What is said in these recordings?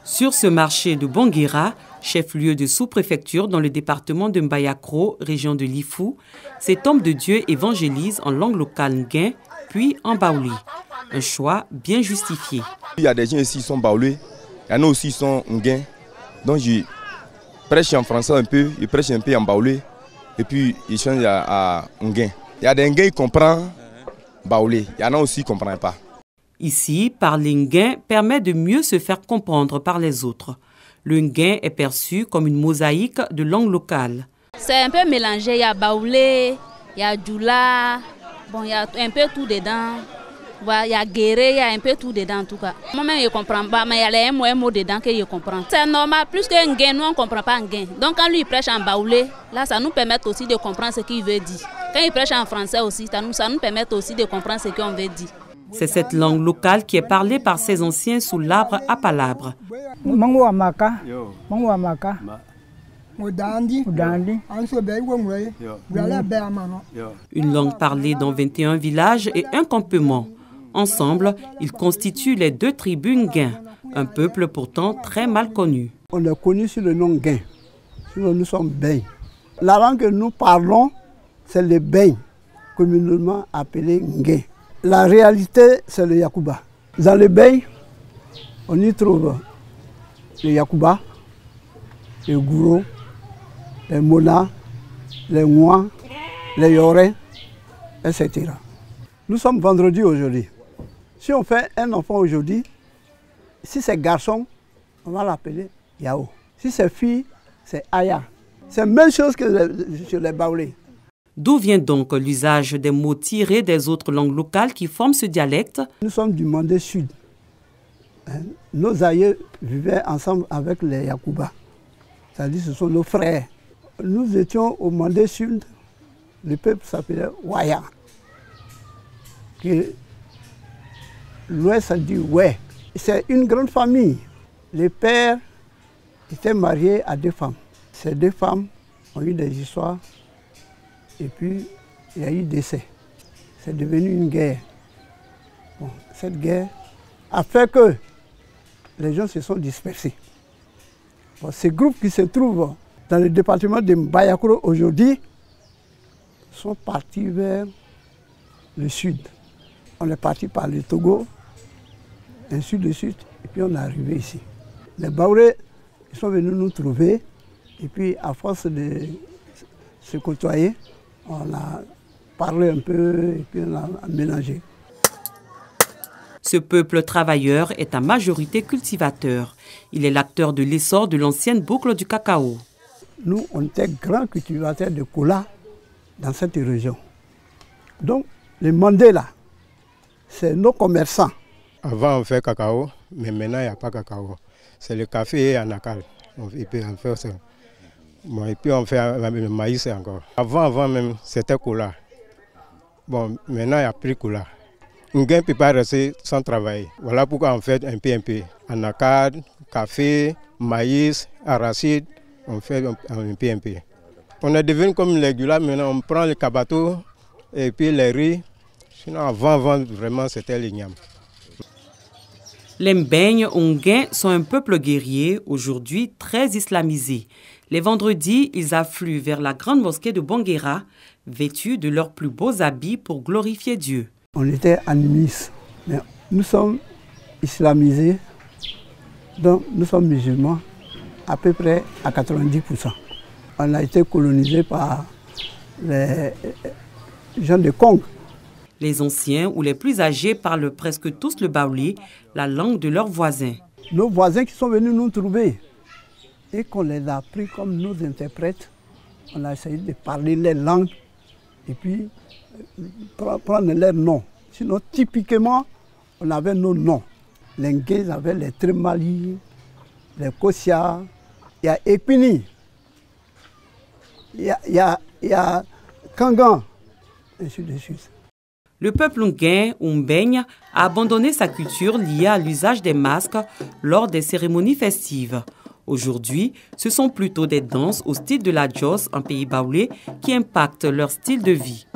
Sur ce marché de Banguera, chef-lieu de sous-préfecture dans le département de Mbayakro, région de Lifou, cet homme de Dieu évangélise en langue locale Nguin, puis en baoulé. Un choix bien justifié. Il y a des gens ici qui sont baoulés, il y en a aussi qui sont Nguin. Donc je prêche en français un peu, je prêche un peu en baoulé, et puis il change à Nguin. Il y a des Nguin qui comprennent baoulé, il y en a aussi qui ne comprennent pas. Ici, parler Nguin permet de mieux se faire comprendre par les autres. Le Nguin est perçu comme une mosaïque de langue locale. C'est un peu mélangé, il y a baoulé, il y a djoula, bon, il y a un peu tout dedans. Il y a guéré, il y a un peu tout dedans en tout cas. Moi-même je ne comprends pas, mais il y a les mots dedans que je comprends. C'est normal, plus que Nguin, nous on ne comprend pas Nguin. Donc quand lui il prêche en baoulé, là ça nous permet aussi de comprendre ce qu'il veut dire. Quand il prêche en français aussi, ça nous permet aussi de comprendre ce qu'on veut dire. C'est cette langue locale qui est parlée par ces anciens sous l'arbre à palabres. Une langue parlée dans 21 villages et un campement. Ensemble, ils constituent les deux tribus Nguin, un peuple pourtant très mal connu. On est connu sous le nom Nguin, sinon nous sommes Bein. La langue que nous parlons, c'est le Bein, communément appelé Nguin. La réalité, c'est le Yakuba. Dans le Bein, on y trouve le Yakuba, le Gouro, les Mona, les Ngois, les Yoré, etc. Nous sommes vendredi aujourd'hui. Si on fait un enfant aujourd'hui, si c'est garçon, on va l'appeler Yao. Si c'est fille, c'est Aya. C'est la même chose que sur les baoulés. D'où vient donc l'usage des mots tirés des autres langues locales qui forment ce dialecte? Nous sommes du Mandé Sud. Nos aïeux vivaient ensemble avec les Yakuba. C'est-à-dire ce sont nos frères. Nous étions au Mandé Sud, le peuple s'appelait Waya. L'Ouest, ça dit ouais. C'est une grande famille. Les pères étaient mariés à deux femmes. Ces deux femmes ont eu des histoires. Et puis, il y a eu décès. C'est devenu une guerre. Bon, cette guerre a fait que les gens se sont dispersés. Bon, ces groupes qui se trouvent dans le département de Mbayakro aujourd'hui sont partis vers le sud. On est parti par le Togo, ainsi de suite, et puis on est arrivé ici. Les Baoulés, ils sont venus nous trouver, et puis à force de se côtoyer, on a parlé un peu et puis on a mélangé. Ce peuple travailleur est à majorité cultivateur. Il est l'acteur de l'essor de l'ancienne boucle du cacao. Nous, on était grands cultivateurs de cola dans cette région. Donc, les Mandés là, c'est nos commerçants. Avant, on fait cacao, mais maintenant, il n'y a pas cacao. C'est le café et anacal. On peut en faire ça. Bon, et puis on fait le maïs encore. Avant même, c'était cola. Bon, maintenant, il n'y a plus cola. Nguin ne peut pas rester sans travail. Voilà pourquoi on fait un peu. Anacarde, café, maïs, arachide, on fait un peu. On est devenu comme les gulas, maintenant on prend le kabato et puis les riz. Sinon, avant, vraiment, c'était l'igname. Les Mbègnes ou Nguin sont un peuple guerrier, aujourd'hui très islamisé. Les vendredis, ils affluent vers la grande mosquée de Banguera, vêtus de leurs plus beaux habits pour glorifier Dieu. On était animistes, mais nous sommes islamisés, donc nous sommes musulmans à peu près à 90%. On a été colonisés par les gens de Kong. Les anciens ou les plus âgés parlent presque tous le baoulé, la langue de leurs voisins. Nos voisins qui sont venus nous trouver et qu'on les a pris comme nos interprètes, on a essayé de parler les langues et puis prendre leurs noms. Sinon, typiquement, on avait nos noms. Les Nguins avaient les Trémali, les Kossia, il y a Épini, il y a Kangan, ainsi de suite. Le peuple Nguin ou Mbègne a abandonné sa culture liée à l'usage des masques lors des cérémonies festives. Aujourd'hui, ce sont plutôt des danses au style de la Djoss en pays baoulé qui impactent leur style de vie.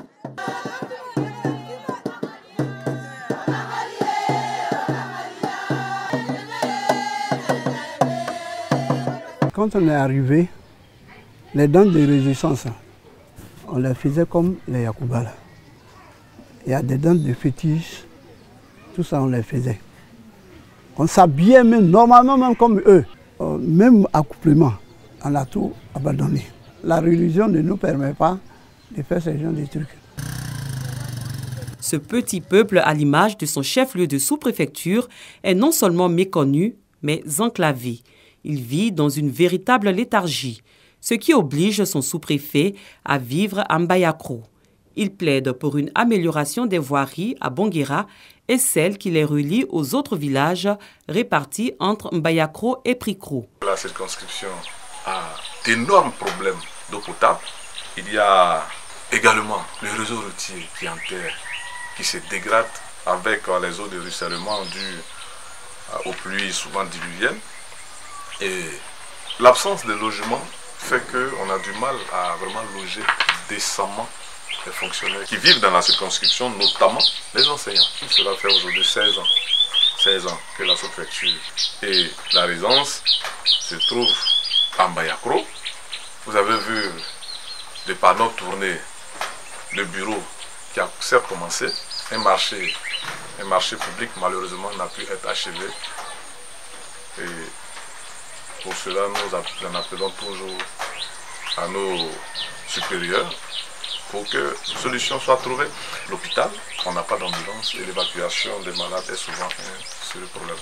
Quand on est arrivé, les danses de résistance, on les faisait comme les Yakoubala. Il y a des danses de fétiches, tout ça on les faisait. On s'habillait même normalement même comme eux. Même accouplement, on a tout abandonné. La religion ne nous permet pas de faire ce genre de trucs. Ce petit peuple, à l'image de son chef-lieu de sous-préfecture, est non seulement méconnu, mais enclavé. Il vit dans une véritable léthargie, ce qui oblige son sous-préfet à vivre à Mbayakro. Il plaide pour une amélioration des voiries à Bonguera et celle qui les relie aux autres villages répartis entre Mbayakro et Prikro. La circonscription a d'énormes problèmes d'eau potable. Il y a également le réseau routier qui enterre, qui se dégrade avec les eaux de ruissellement dues aux pluies souvent diluviennes. Et l'absence de logement fait qu'on a du mal à vraiment loger décemment les fonctionnaires qui vivent dans la circonscription, notamment les enseignants. Cela fait aujourd'hui 16 ans que la sous-préfecture et la résidence se trouvent à Mbayakro. Vous avez vu des panneaux tournés, le bureau qui a certes commencé, un marché public malheureusement n'a pu être achevé. Et pour cela, nous en appelons toujours à nos supérieurs pour que une solution soit trouvée. L'hôpital, on n'a pas d'ambulance et l'évacuation des malades est souvent un seul problème.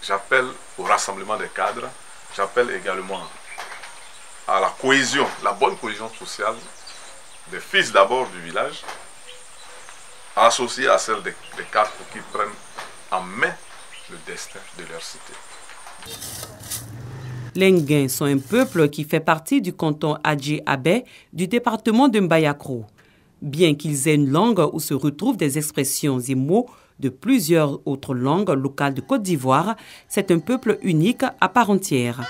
J'appelle au rassemblement des cadres, j'appelle également à la cohésion, la bonne cohésion sociale des fils d'abord du village, associée à celle des cadres pour qu'ils prennent en main le destin de leur cité. Les Nguins sont un peuple qui fait partie du canton Adjé-Abé du département de Mbayakro. Bien qu'ils aient une langue où se retrouvent des expressions et mots de plusieurs autres langues locales de Côte d'Ivoire, c'est un peuple unique à part entière.